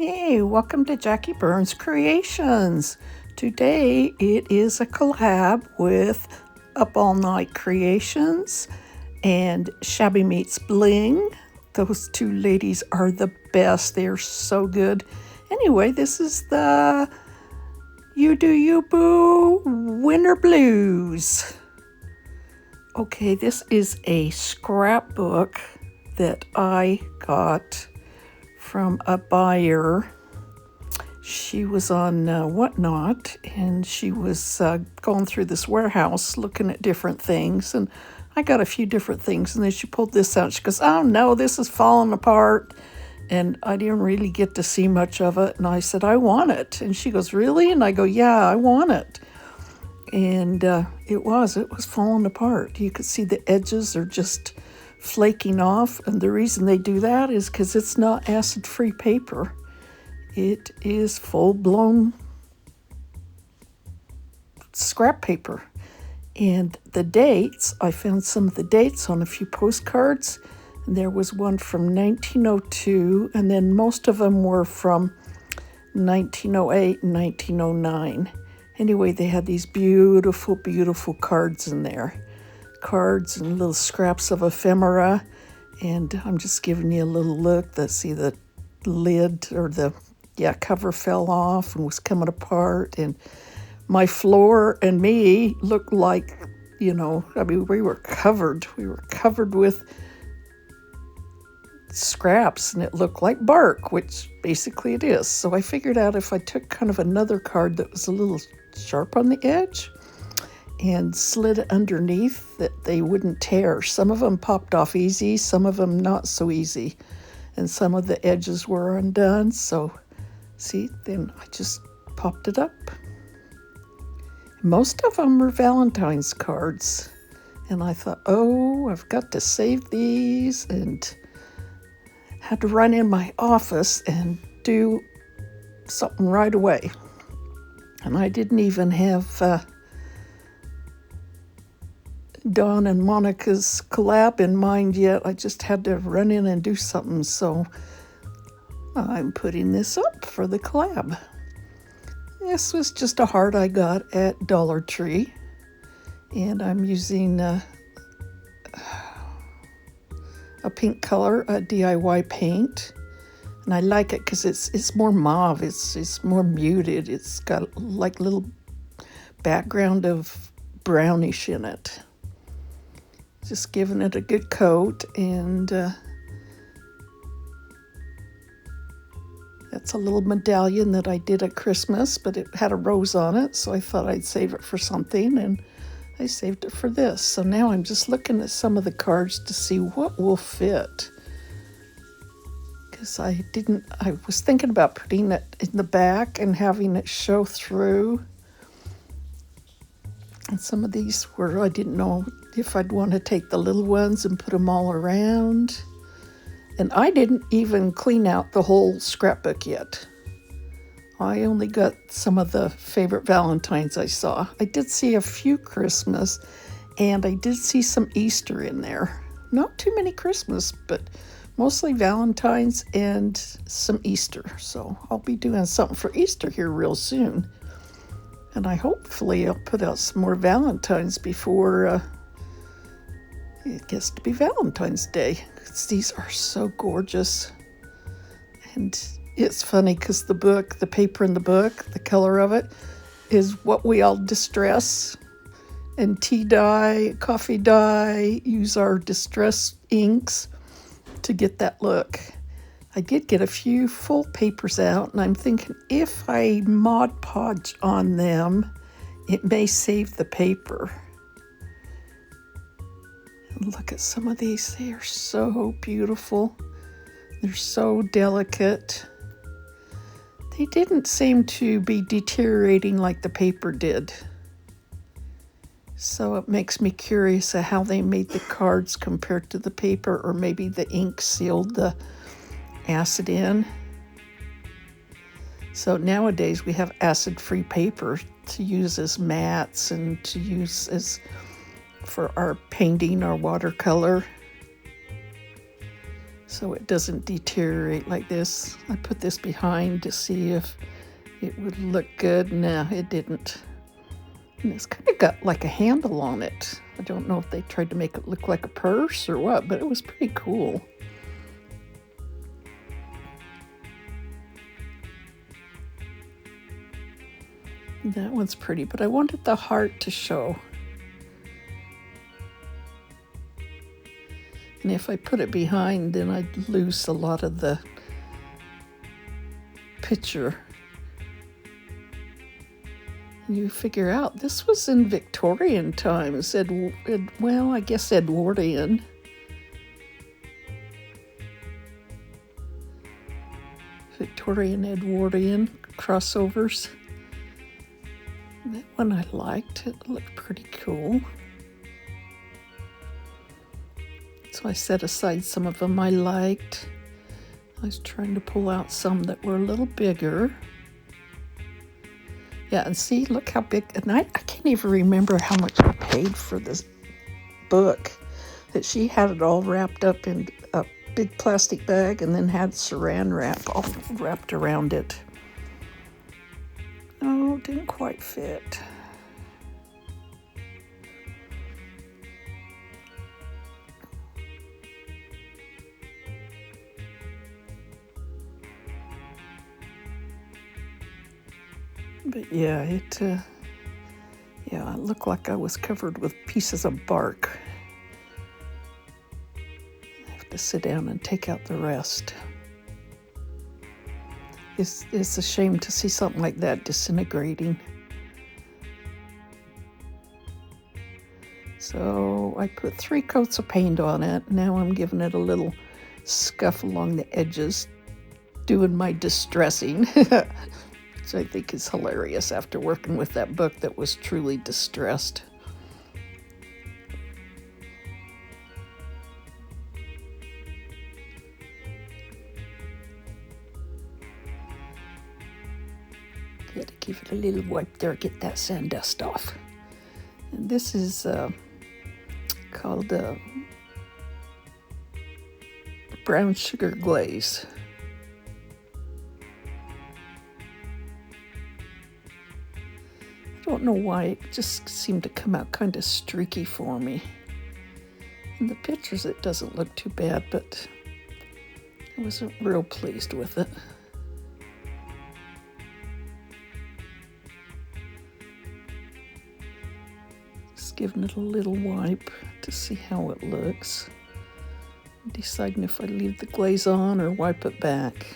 Hey, welcome to Jackie Burns Creations. Today it is a collab with Up All Night Creations and Shabby Meets Bling. Those two ladies are the best. They're so good. Anyway, this is the You Do You Boo Winter Blues. Okay, this is a scrapbook that I got from a buyer. She was on Whatnot, and she was going through this warehouse looking at different things, and I got a few different things, and then she pulled this out. She goes, "Oh no, this is falling apart," and I didn't really get to see much of it, and I said, "I want it," and she goes, "Really?" And I go, "Yeah, I want it." And it was falling apart. You could see the edges are just flaking off, and the reason they do that is because it's not acid-free paper. It is full-blown scrap paper. And the dates, I found some of the dates on a few postcards. And there was one from 1902, and then most of them were from 1908 and 1909. Anyway, they had these beautiful, beautiful cards in there. Cards and little scraps of ephemera, and I'm just giving you a little look. Let's see, the lid or the cover fell off and was coming apart, and my floor and me looked like, we were covered with scraps, and it looked like bark, which basically it is. So I figured out if I took kind of another card that was a little sharp on the edge and slid it underneath, that they wouldn't tear. Some of them popped off easy, some of them not so easy, and some of the edges were undone. So see, then I just popped it up. Most of them were Valentine's cards, and I thought, oh, I've got to save these, and had to run in my office and do something right away. And I didn't even have Dawn and Monica's collab in mind yet. I just had to run in and do something, so I'm putting this up for the collab. This was just a heart I got at Dollar Tree, and I'm using a pink color, a DIY paint, and I like it because it's more mauve. It's more muted. It's got like little background of brownish in it. Just giving it a good coat, and that's a little medallion that I did at Christmas, but it had a rose on it, so I thought I'd save it for something, and I saved it for this. So now I'm just looking at some of the cards to see what will fit, because I was thinking about putting it in the back and having it show through. And some of these I didn't know if I'd want to take the little ones and put them all around. And I didn't even clean out the whole scrapbook yet. I only got some of the favorite Valentines I saw. I did see a few Christmas, and I did see some Easter in there. Not too many Christmas, but mostly Valentines and some Easter. So I'll be doing something for Easter here real soon. And hopefully I'll put out some more Valentines before it gets to be Valentine's Day. These are so gorgeous. And it's funny because the paper in the book, the color of it, is what we all distress. And tea dye, coffee dye, use our distress inks to get that look. I did get a few full papers out, and I'm thinking if I Mod Podge on them, it may save the paper. And look at some of these. They are so beautiful. They're so delicate. They didn't seem to be deteriorating like the paper did. So it makes me curious at how they made the cards compared to the paper, or maybe the ink sealed the acid in. So nowadays we have acid-free paper to use as mats and to use as for our painting, our watercolor. so it doesn't deteriorate like this. I put this behind to see if it would look good. No, it didn't. And it's kind of got like a handle on it. I don't know if they tried to make it look like a purse or what, but it was pretty cool. That one's pretty, but I wanted the heart to show. And if I put it behind, then I'd lose a lot of the picture. You figure out this was in Victorian times, well, I guess Edwardian. Victorian, Edwardian crossovers. That one I liked. It looked pretty cool. So I set aside some of them I liked. I was trying to pull out some that were a little bigger. Yeah, and see, look how big, and I can't even remember how much I paid for this book, that she had it all wrapped up in a big plastic bag and then had saran wrap all wrapped around it. Oh, didn't quite fit. But yeah, it looked like I was covered with pieces of bark. I have to sit down and take out the rest. It's a shame to see something like that disintegrating. So I put 3 coats of paint on it. Now I'm giving it a little scuff along the edges, doing my distressing. Which I think is hilarious after working with that book that was truly distressed. Gotta give it a little wipe there, get that sand dust off. And this is called brown sugar glaze. I don't know why, it just seemed to come out kind of streaky for me. In the pictures it doesn't look too bad, but I wasn't real pleased with it. Just giving it a little wipe to see how it looks. Deciding if I leave the glaze on or wipe it back.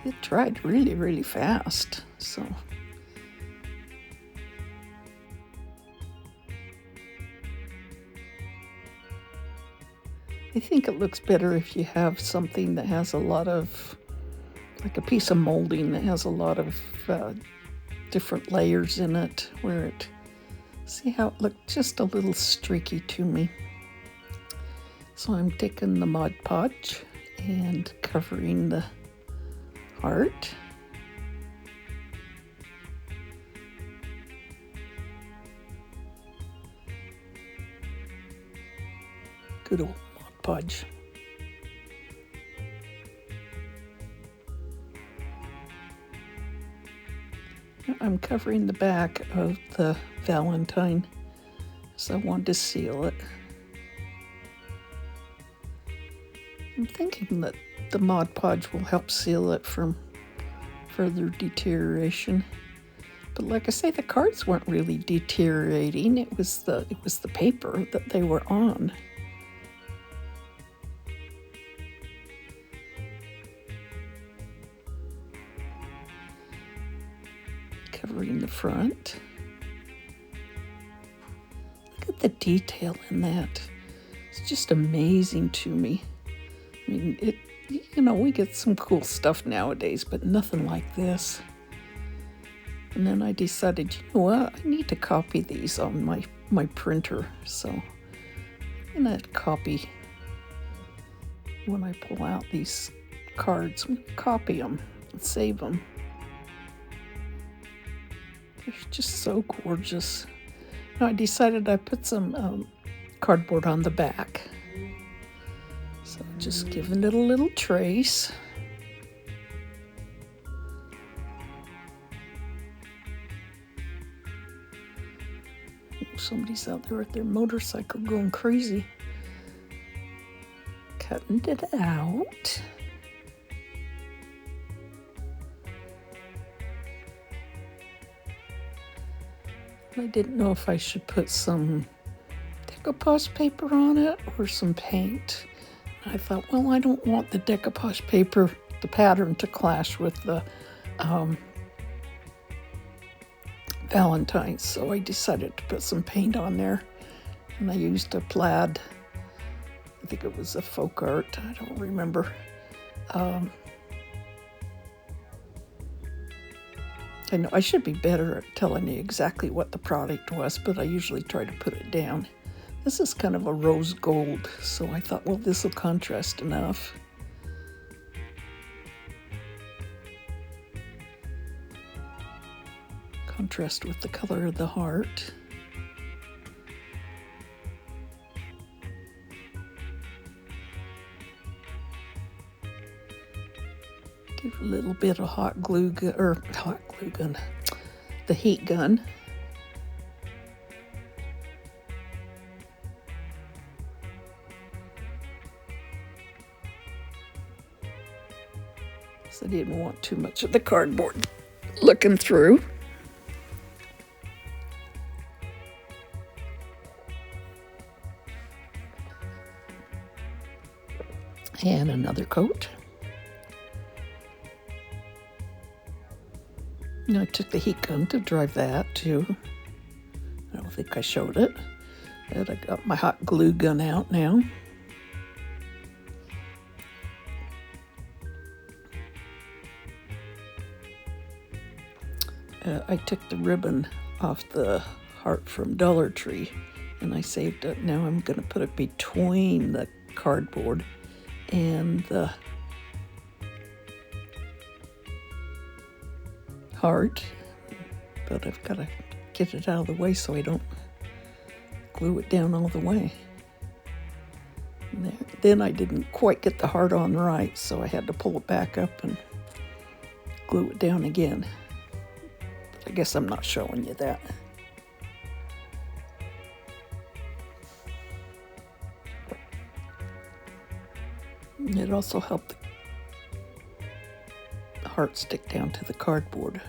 It dried really, really fast, so. I think it looks better if you have something that has a lot of, like a piece of molding that has a lot of different layers in it, where it, see how it looked just a little streaky to me. So I'm taking the Mod Podge and covering the heart. Good old Mod Podge. I'm covering the back of the Valentine, so I want to seal it. I'm thinking that the Mod Podge will help seal it from further deterioration. But like I say, the cards weren't really deteriorating. It was the paper that they were on. Covering the front. Look at the detail in that. It's just amazing to me. I mean, we get some cool stuff nowadays, but nothing like this. And then I decided, you know what, I need to copy these on my printer. So I'm gonna copy, when I pull out these cards, I'm gonna copy them and save them. They're just so gorgeous. Now I decided I put some cardboard on the back. Just giving it a little trace. Somebody's out there with their motorcycle going crazy. Cutting it out. I didn't know if I should put some decoupage paper on it or some paint. I thought, well, I don't want the decoupage paper, the pattern, to clash with the Valentines, so I decided to put some paint on there, and I used a Plaid. I think it was a folk art, I don't remember. I know I should be better at telling you exactly what the product was, but I usually try to put it down. This is kind of a rose gold, so I thought, well, this will contrast enough. Contrast with the color of the heart. Give a little bit of hot glue gun, the heat gun. So I didn't want too much of the cardboard looking through. And another coat. And I took the heat gun to drive that too. I don't think I showed it. But I got my hot glue gun out now. I took the ribbon off the heart from Dollar Tree and I saved it. Now I'm going to put it between the cardboard and the heart, but I've got to get it out of the way so I don't glue it down all the way. Then I didn't quite get the heart on right, so I had to pull it back up and glue it down again. But I guess I'm not showing you that. It also helped the heart stick down to the cardboard.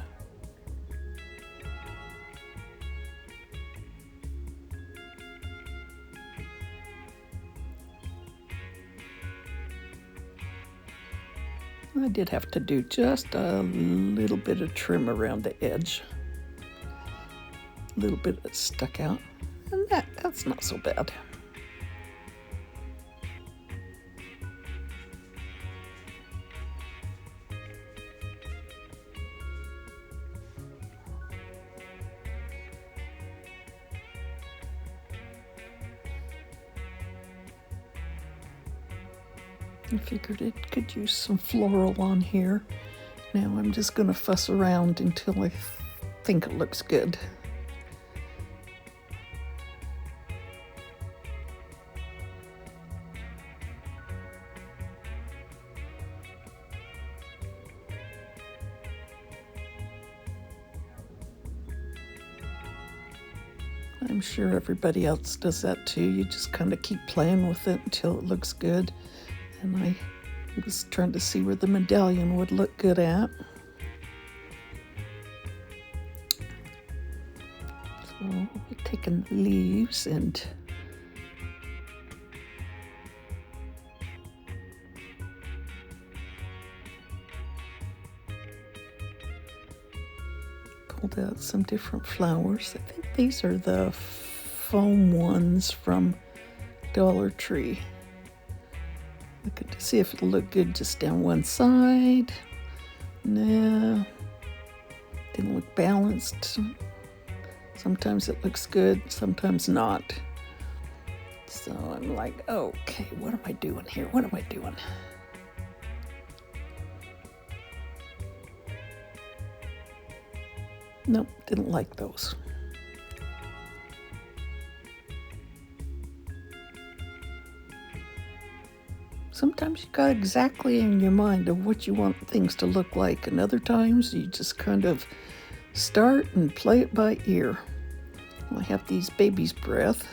I did have to do just a little bit of trim around the edge. A little bit that stuck out, and that's not so bad. I figured it could use some floral on here. Now I'm just going to fuss around until I think it looks good. I'm sure everybody else does that too. You just kind of keep playing with it until it looks good. And I was trying to see where the medallion would look good at. So we're taking the leaves and pulled out some different flowers. I think these are the foam ones from Dollar Tree. Looking to see if it'll look good just down one side. No, didn't look balanced. Sometimes it looks good, sometimes not. So I'm like, okay, what am I doing here? What am I doing? Nope, didn't like those. sometimes you got exactly in your mind of what you want things to look like, and other times you just kind of start and play it by ear. I have these baby's breath.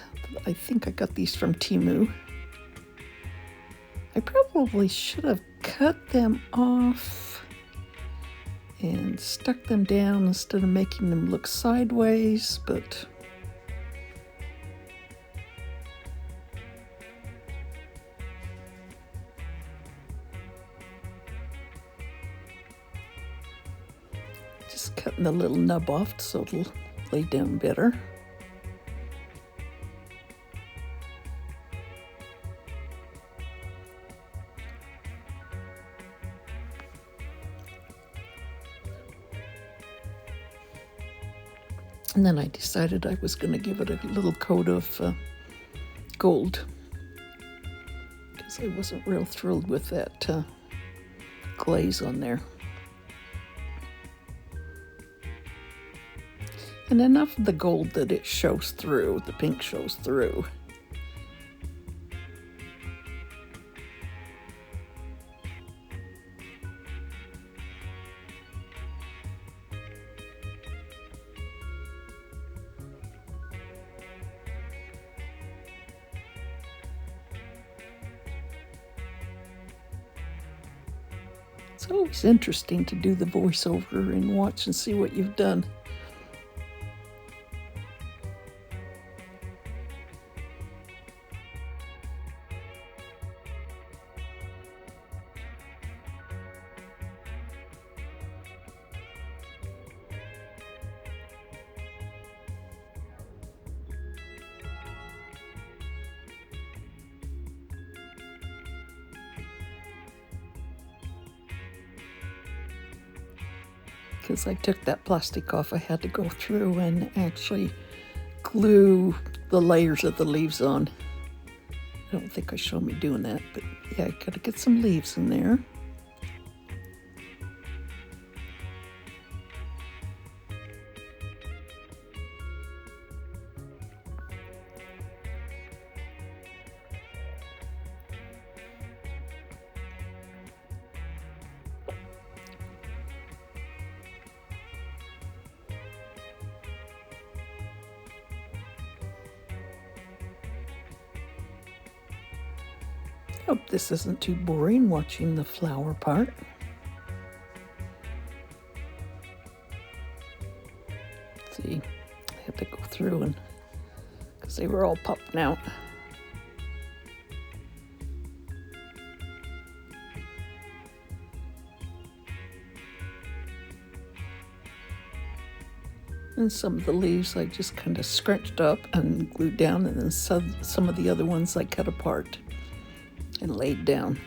I think I got these from Temu. I probably should have cut them off and stuck them down instead of making them look sideways, but just cutting the little nub off so it'll lay down better. And then I decided I was going to give it a little coat of gold, because I wasn't real thrilled with that glaze on there. And enough of the gold that it shows through, the pink shows through. It's always interesting to do the voiceover and watch and see what you've done. Because I took that plastic off, I had to go through and actually glue the layers of the leaves on. I don't think I showed me doing that, but yeah, I gotta get some leaves in there. Hope this isn't too boring watching the flower part. See, I had to go through and because they were all popping out. And some of the leaves I just kind of scrunched up and glued down, and then some of the other ones I cut apart and laid down.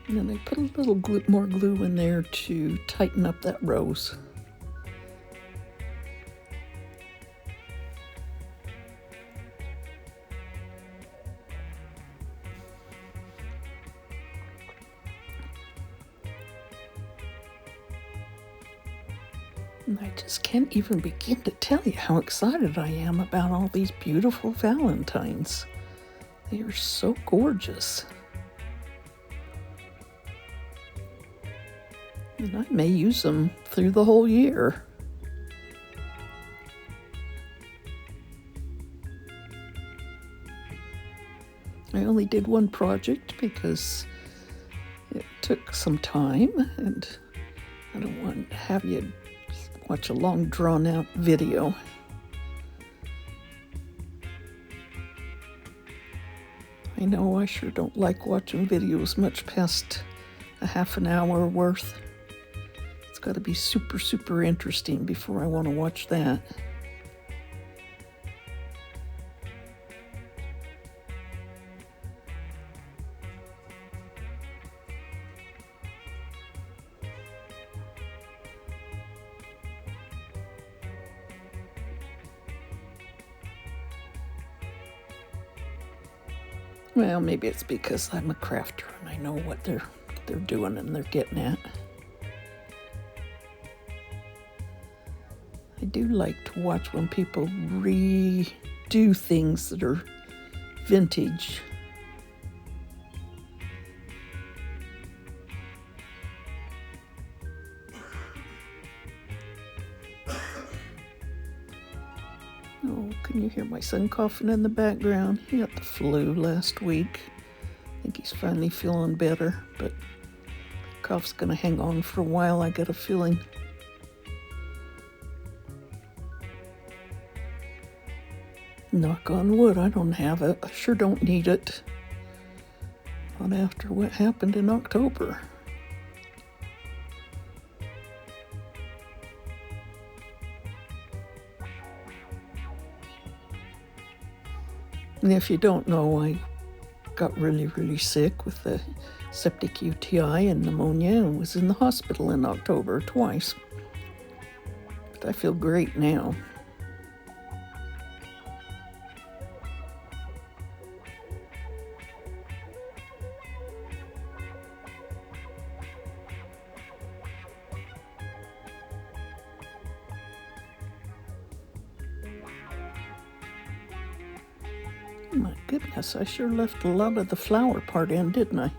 And then I put a little more glue in there to tighten up that rose. And I just can't even begin to tell you how excited I am about all these beautiful Valentines. They are so gorgeous. And I may use them through the whole year. I only did one project because it took some time, and I don't want to have you watch a long drawn-out video. I know I sure don't like watching videos much past a half an hour worth. It's got to be super, super interesting before I want to watch that. Well, maybe it's because I'm a crafter and I know what they're doing and they're getting at. I do like to watch when people redo do things that are vintage. Oh, can you hear my son coughing in the background? He got the flu last week. I think he's finally feeling better, but the cough's gonna hang on for a while, I got a feeling. Knock on wood, I don't have it. I sure don't need it. Not after what happened in October. And if you don't know, I got really sick with the septic UTI and pneumonia and was in the hospital in October twice. But I feel great now. My goodness, I sure left a lot of the flower part in, didn't I?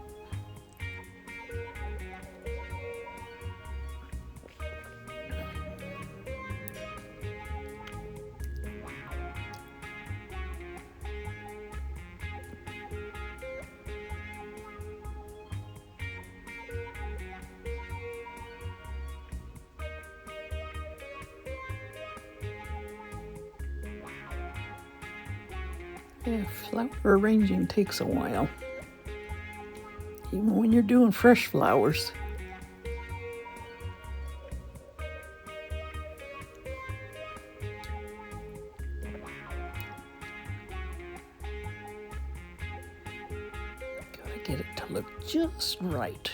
Yeah, flower arranging takes a while, even when you're doing fresh flowers. Gotta get it to look just right.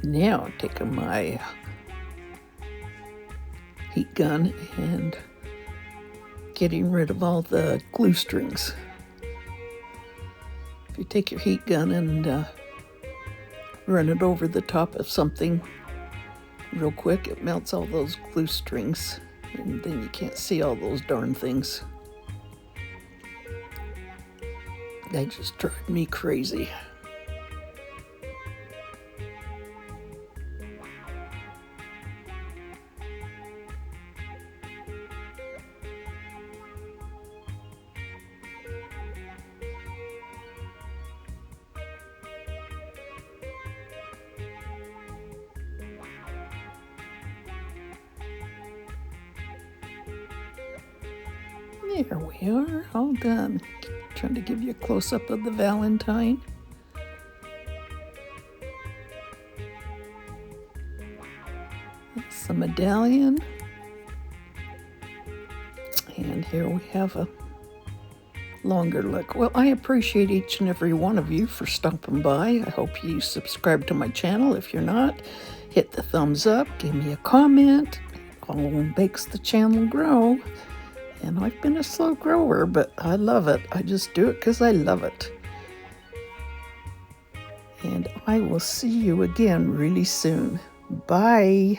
Now I'm taking my heat gun and getting rid of all the glue strings. If you take your heat gun and run it over the top of something real quick, it melts all those glue strings, and then you can't see all those darn things. They just drive me crazy. There we are, all done. Trying to give you a close-up of the Valentine. That's the medallion. And here we have a longer look. Well, I appreciate each and every one of you for stopping by. I hope you subscribe to my channel. If you're not, hit the thumbs up, give me a comment. All makes the channel grow. And I've been a slow grower, but I love it. I just do it because I love it. And I will see you again really soon. Bye.